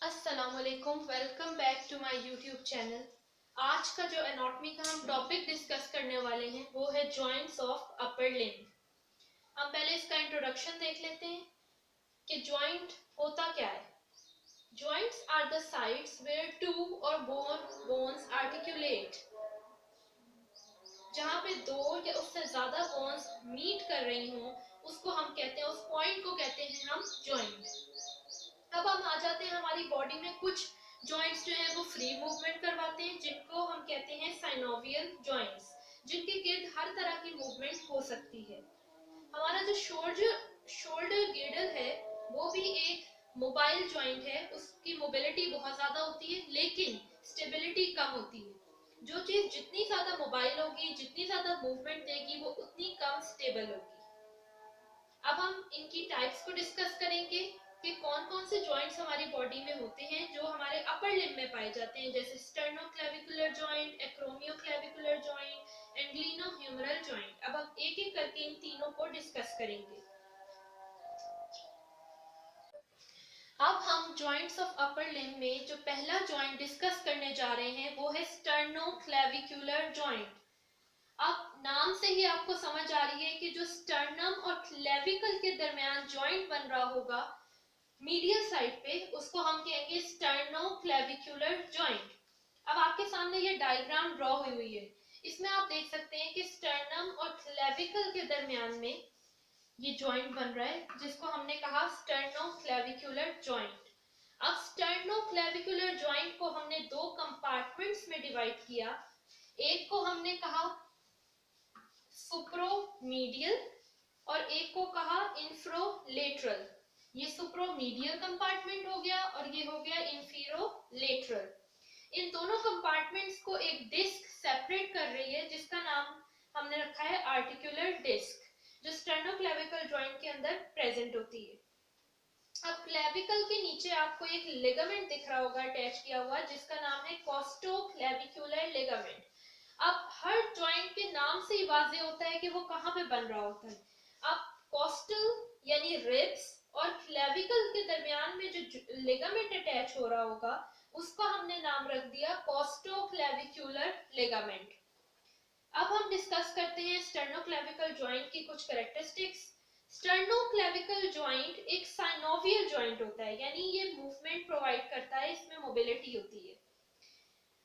अस्सलामुअलैकुम, welcome back to my YouTube channel. आज का जो एनाटॉमी का हम टॉपिक डिस्कस करने वाले हैं वो है जॉइंट्स ऑफ अपर लिम्ब। हम पहले इसका इंट्रोडक्शन देख लेते हैं कि जॉइंट होता क्या है। Joints are the sites where two और मोर बोन्स आर्टिकुलेट। जहाँ पे दो या उससे ज्यादा बोन्स मीट कर रही हों उसको हम कहते हैं, उस पॉइंट को कहते हैं हम जॉइंट। अब हम आ जाते हैं हमारी बॉडी में कुछ जॉइंट्स जो हैं वो फ्री मूवमेंट करवाते हैं, जिनको हम कहते हैं साइनोवियल जॉइंट्स, जिनके गिर्द हर तरह की मूवमेंट हो सकती है। हमारा जो शोल्डर गिर्डल है वो भी एक मोबाइल जॉइंट है। उसकी मोबिलिटी बहुत ज्यादा होती है लेकिन स्टेबिलिटी कम होती है। जो चीज जितनी ज्यादा मोबाइल होगी, जितनी ज्यादा मूवमेंट देगी, वो उतनी कम स्टेबल होगी। अब हम इनकी टाइप्स को डिस्कस करेंगे कि कौन कौन से जॉइंट्स हमारी बॉडी में होते हैं जो हमारे अपर लिम्ब में पाए जाते हैं, जैसे sternoclavicular joint, acromioclavicular joint, glenohumeral joint. अब हम एक एक करके इन तीनों को डिस्कस करेंगे। अब हम जॉइंट्स ऑफ अपर लिम्ब में जो पहला जॉइंट डिस्कस करने जा रहे हैं वो है स्टर्नोक्लेविकुलर जॉइंट। अब नाम से ही आपको समझ आ रही है कि जो स्टर्नम और क्लेविकल के दरमियान जॉइंट बन रहा होगा मीडियल साइड पे, उसको हम कहेंगे स्टर्नोक्लेविकुलर जॉइंट। अब आपके सामने ये डायग्राम ड्रॉ हुई है। इसमें आप देख सकते हैं कि स्टर्नम और क्लेविकल के दरमियान में ये जॉइंट बन रहा है, जिसको हमने कहा स्टर्नोक्लेविकुलर जॉइंट। अब स्टर्नोक्लेविकुलर जॉइंट को हमने दो कंपार्टमेंट्स में डिवाइड किया। एक को हमने कहा सुप्रोमीडियल और एक को कहा इंफ्रोलेटरल। ये सुप्रोमीडियल कंपार्टमेंट हो गया और ये हो गया इंफीरोलेटरल। इन दोनों कंपार्टमेंट्स को एक डिस्क सेपरेट कर रही है, जिसका नाम हमने रखा है आर्टिकुलर डिस्क, जो स्टर्नोक्लेविकल जॉइंट के अंदर प्रेजेंट होती है। अब क्लेविकल के नीचे आपको एक लिगामेंट दिख रहा होगा अटैच किया हुआ, जिसका नाम है कोस्टोक्लेविकुलर लिगामेंट। अब हर जॉइंट के नाम से ही वाज़ेह होता है कि वो कहाँ पे बन रहा होता है। अब कोस्टल यानी रिब्स और क्लेविकल के दरमियान में जो लिगामेंट अटैच हो रहा होगा उसका हमने नाम रख दिया कोस्टोक्लेविकुलर लिगामेंट। अब हम डिस्कस करते हैं स्टर्नोक्लेविकल जॉइंट की कुछ कैरेक्टरिस्टिक्स। स्टर्नोक्लेविकल जॉइंट एक साइनोवियल जॉइंट होता है, यानी ये मूवमेंट प्रोवाइड करता है, इसमें मोबिलिटी होती है।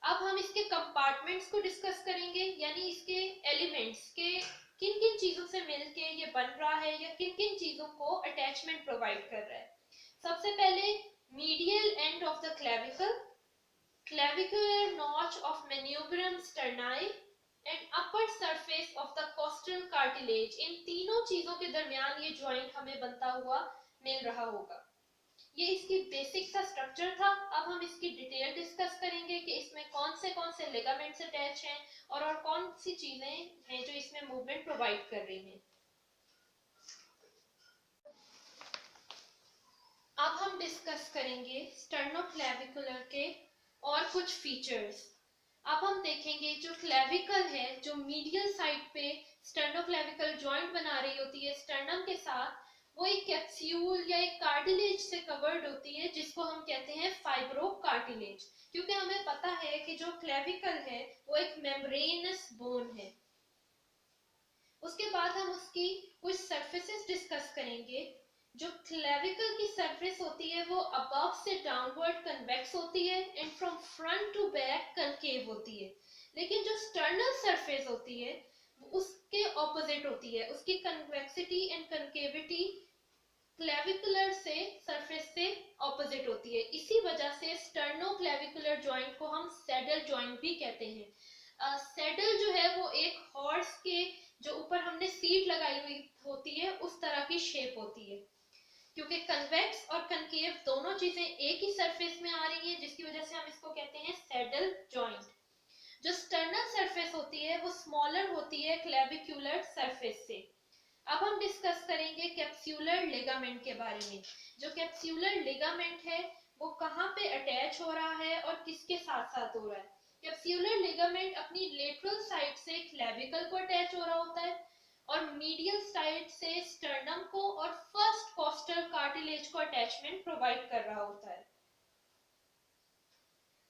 अब हम इसके कंपार्टमेंट्स को डिस्कस करेंगे, यानी इसके एलिमेंट्स के किन किन चीजों से मिलके ये बन रहा है या किन किन चीजों को अटैचमेंट प्रोवाइड कर रहा है। सबसे पहले medial end of the clavicle, clavicular notch of manubrium sterni and upper surface of the costal cartilage. इन तीनों चीजों के दरमियान ये जॉइंट हमें बनता हुआ मिल रहा होगा। ये इसकी बेसिक सा स्ट्रक्चर था। अब हम इसकी डिटेल डिस्कस करेंगे कि इसमें कौन से लिगामेंट्स अटैच हैं और कौन सी चीजें हैं जो इसमें मूवमेंट प्रोवाइड कर रही हैं। अब हम डिस्कस करेंगे स्टर्नोक्लेविकुलर के और कुछ फीचर्स। अब हम देखेंगे जो क्लेविकल है, जो मीडियल साइड पे स्टर्नोक्लेविकल जॉइंट बना रही होती है स्टर्नम के साथ, वो एक कैप्सूल या एक कार्टिलेज से कवर्ड होती है, जिसको हम कहते हैं फाइब्रो कार्टिलेज। क्योंकि हमें पता है कि जो क्लेविकल है वो एक मेम्ब्रेनस बोन है। उसके बाद हम उसकी कुछ सरफेसेस डिस्कस करेंगे। जो क्लेविकल की सरफेस होती है वो अबव से डाउनवर्ड कन्वेक्स होती है and from front to back concave होती है। लेकिन जो स्टर्नल सरफेस होती है उसके ऑपोजिट होती है, उसकी कन्वेक्सिटी एंड कनकेविटी क्लेविकुलर से सरफेस से ऑपोजिट होती है। इसी वजह से स्टर्नोक्लेविकुलर जॉइंट को हम सैडल जॉइंट भी कहते हैं। सैडल जो है वो एक हॉर्स के जो ऊपर हमने सीट लगाई हुई होती है उस तरह की शेप होती है, क्योंकि कन्वेक्स और कनकेव दोनों चीजें एक ही सरफेस में आ रही है, जिसकी वजह से हम इसको कहते हैं सैडल जॉइंट। जो स्टर्नल सरफेस होती है वो स्मॉलर होती है क्लेविकुलर सरफेस से। अब हम डिस्कस करेंगे कैप्सूलर लिगामेंट के बारे में। जो कैप्सूलर लिगामेंट है वो कहाँ पे अटैच हो रहा है और किसके साथ साथ हो रहा है। कैप्सूलर लिगामेंट अपनी लेटरल साइड से क्लेविकल को अटैच हो रहा होता है और मीडियल साइड से स्टर्नम को और फर्स्ट कोस्टल कार्टिलेज को अटैचमेंट प्रोवाइड कर रहा होता है।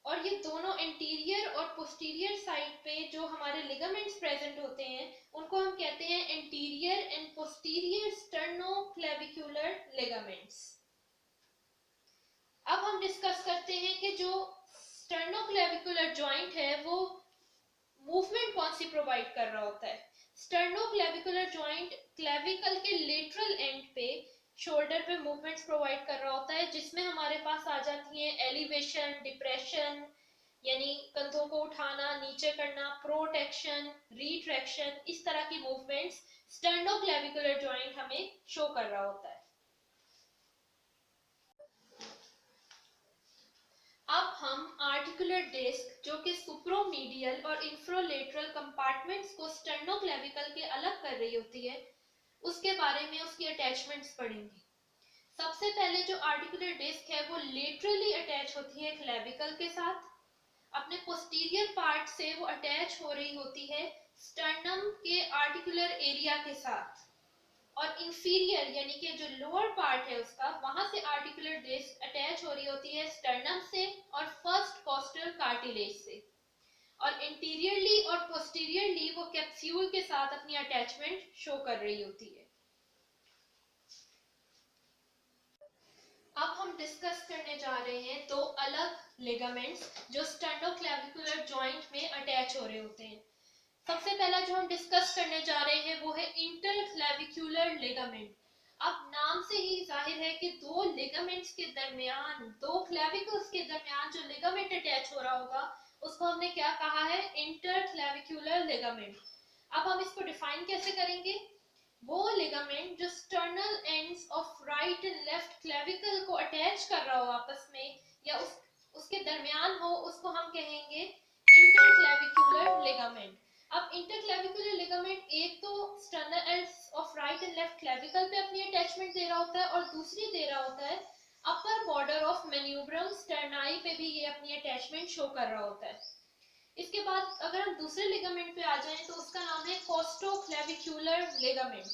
और ये दोनों इंटीरियर और पोस्टीरियर साइड पे जो हमारे लिगामेंट्स प्रेजेंट होते हैं उनको हम कहते हैं interior and posterior sternoclavicular ligaments. अब हम डिस्कस करते हैं कि जो स्टर्नोक्लेविकुलर जॉइंट है वो मूवमेंट कौन सी प्रोवाइड कर रहा होता है। स्टर्नोक्लेविकुलर जॉइंट क्लेविकल के लेटरल एंड पे शोल्डर पे मूवमेंट्स प्रोवाइड कर रहा होता है, जिसमें हमारे पास आ जाती हैं एलिवेशन, डिप्रेशन यानी कंधों को उठाना, नीचे करना, प्रोटेक्शन, रिट्रैक्शन, इस तरह की मूवमेंट्स स्टर्नोक्लेविकुलर जॉइंट हमें शो कर रहा होता है। अब हम आर्टिकुलर डिस्क जो कि सुप्रोमीडियल और इंफ्रालेटरल कंपार्टमेंट्स को स्टर्नोक्लेविकल के अलग कर रही होती है उसके बारे में, उसकी अटैचमेंट्स पढ़ेंगे। सबसे पहले जो आर्टिकुलर डिस्क है वो लेटरली अटैच होती है क्लेविकल के साथ, अपने पोस्टीरियर पार्ट से वो अटैच हो रही होती है स्टर्नम के आर्टिकुलर एरिया के साथ, और इंफीरियर यानी कि जो लोअर पार्ट है उसका, वहां से आर्टिकुलर डिस्क अटैच हो रही होती है स्टर्नम से और फर्स्ट कॉस्टल कार्टिलेज से, और इंटीरियरली और पोस्टीरियरली वो कैप्सूल के साथ अपनी अटैचमेंट शो कर रही होती है। अब हम डिस्कस करने जा रहे हैं दो अलग लिगामेंट्स जो स्टर्नोक्लेविकुलर जॉइंट में अटैच हो रहे होते हैं। सबसे पहला जो हम डिस्कस करने जा रहे हैं वो है इंटरक्लेविकुलर लिगामेंट। अब नाम से ही जाहिर है कि दो लिगामेंट्स के दरमियान, दो क्लेविकल्स के दरमियान जो लिगामेंट अटैच हो रहा होगा उसको हमने क्या कहा है, इंटरक्लेविकुलर लिगामेंट। अब हम इसको डिफाइन कैसे करेंगे, वो लिगामेंट जो sternal ends of right and left clavicle को अटैच कर रहा हो आपस में या उसके दरमियान हो, उसको हम कहेंगे इंटरक्लेविकुलर लिगामेंट। अब इंटरक्लेविकुलर लिगामेंट एक तो sternal ends of right and left clavicle पे अपनी अटैचमेंट दे रहा होता है और दूसरी दे रहा होता है अपर बॉर्डर ऑफ मेन्यूब्रम स्टर्नाई पे भी ये अपनी अटैचमेंट शो कर रहा होता है। इसके बाद अगर हम दूसरे लिगामेंट पे आ जाएं तो उसका नाम है कोस्टोक्लेविकुलर लिगामेंट।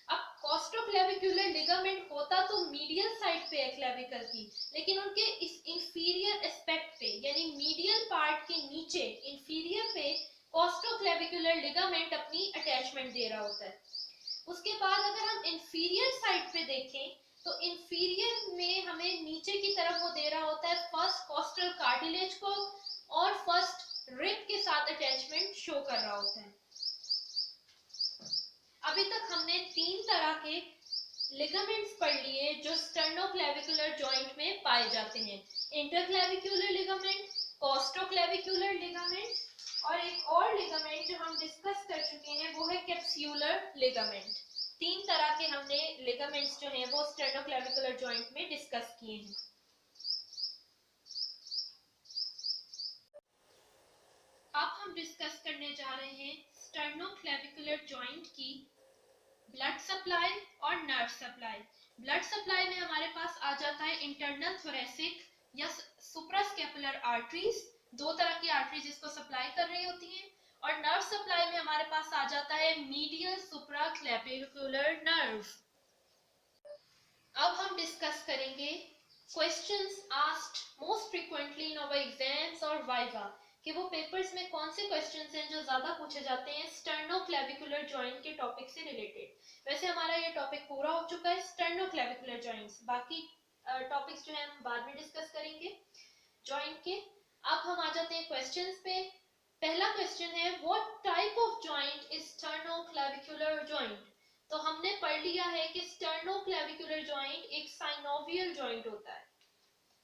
अब कोस्टोक्लेविकुलर लिगामेंट होता तो मीडियल साइड पे है क्लेविकल की, लेकिन उनके इस इंफीरियर एस्पेक्ट पे यानी मीडियल पार्ट के नीचे इंफीरियर पे कोस्टोक्लेविकुलर लिगामेंट अपनी अटैचमेंट दे रहा होता है। उसके बाद अगर हम इंफीरियर साइड पे देखें तो इंफीरियर में हमें नीचे की तरफ वो दे रहा होता है फर्स्ट कॉस्टल कार्टिलेज को और फर्स्ट रिब के साथ अटैचमेंट शो कर रहा होता है। अभी तक हमने तीन तरह के लिगामेंट्स पढ़ लिए जो स्टर्नोक्लेविकुलर जॉइंट में पाए जाते हैं, इंटरक्लेविकुलर लिगामेंट, कोस्टोक्लेविकुलर लिगामेंट, और एक और लिगामेंट जो हम डिस्कस कर चुके हैं वो है कैप्सूलर लिगामेंट। तीन तरह के हमने लिगामेंट्स जो हैं वो स्टर्नोक्लेविकुलर जॉइंट में डिस्कस किए हैं। अब हम डिस्कस करने जा रहे हैं स्टर्नोक्लेविकुलर जॉइंट की ब्लड सप्लाई और नर्व सप्लाई। ब्लड सप्लाई में हमारे पास आ जाता है इंटरनल थोरेसिक या सुप्रास्कैपुलर आर्टरीज, दो तरह की आर्टरीज इसको सप्लाई कर रही होती हैं, और नर्व सप्लाई में हमारे पास आ जाता है मीडियल सुप्राक्लेविकुलर नर्व। अब हम डिस्कस करेंगे questions asked most frequently in our exams और वाइवा, कि वो पेपर्स में कौन से क्वेश्चंस हैं जो ज्यादा पूछे जाते हैं स्टर्नोक्लेविकुलर जॉइंट के टॉपिक से रिलेटेड। वैसे हमारा ये टॉपिक पूरा हो चुका है स्टर्नोक्लेविकुलर जॉइंट्स, बाकी टॉपिक्स जो है हम बाद में डिस्कस करेंगे जॉइंट के। अब हम आ जाते हैं क्वेश्चंस पे। पहला क्वेश्चन है what type of joint is sternoclavicular joint. तो हमने पढ़ लिया है कि स्टर्नोक्लेविकुलर जॉइंट एक साइनोवियल जॉइंट होता है।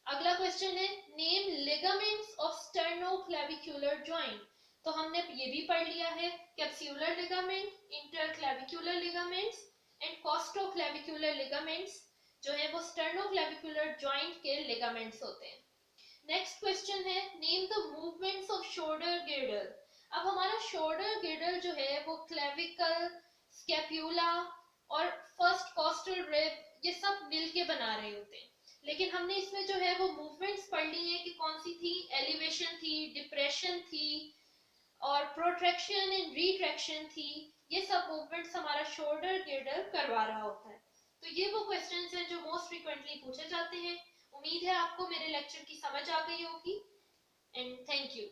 अगला क्वेश्चन है name ligaments of sternoclavicular joint. तो हमने ये भी पढ़ लिया है capsular ligament, interclavicular ligaments and costoclavicular ligaments जो है वो स्टर्नोक्लेविकुलर जॉइंट के लिगामेंट्स होते हैं। नेक्स्ट क्वेश्चन है name the movements of shoulder girdle. अब हमारा शोल्डर गिर्डल जो है वो क्लेविकल, स्कैप्यूला और फर्स्ट कॉस्टल रिब ये सब मिलके बना रहे होते हैं, लेकिन हमने इसमें जो है वो मूवमेंट्स पढ़ ली है कि कौन सी थी, एलिवेशन थी, डिप्रेशन थी और प्रोट्रैक्शन एंड रिट्रैक्शन थी। ये सब मूवमेंट्स हमारा शोल्डर गिर्डल करवा रहा होता है। तो ये वो क्वेश्चंस हैं जो मोस्ट फ्रीक्वेंटली पूछे जाते हैं। उम्मीद है आपको मेरे लेक्चर की समझ आ गई होगी एंड थैंक यू।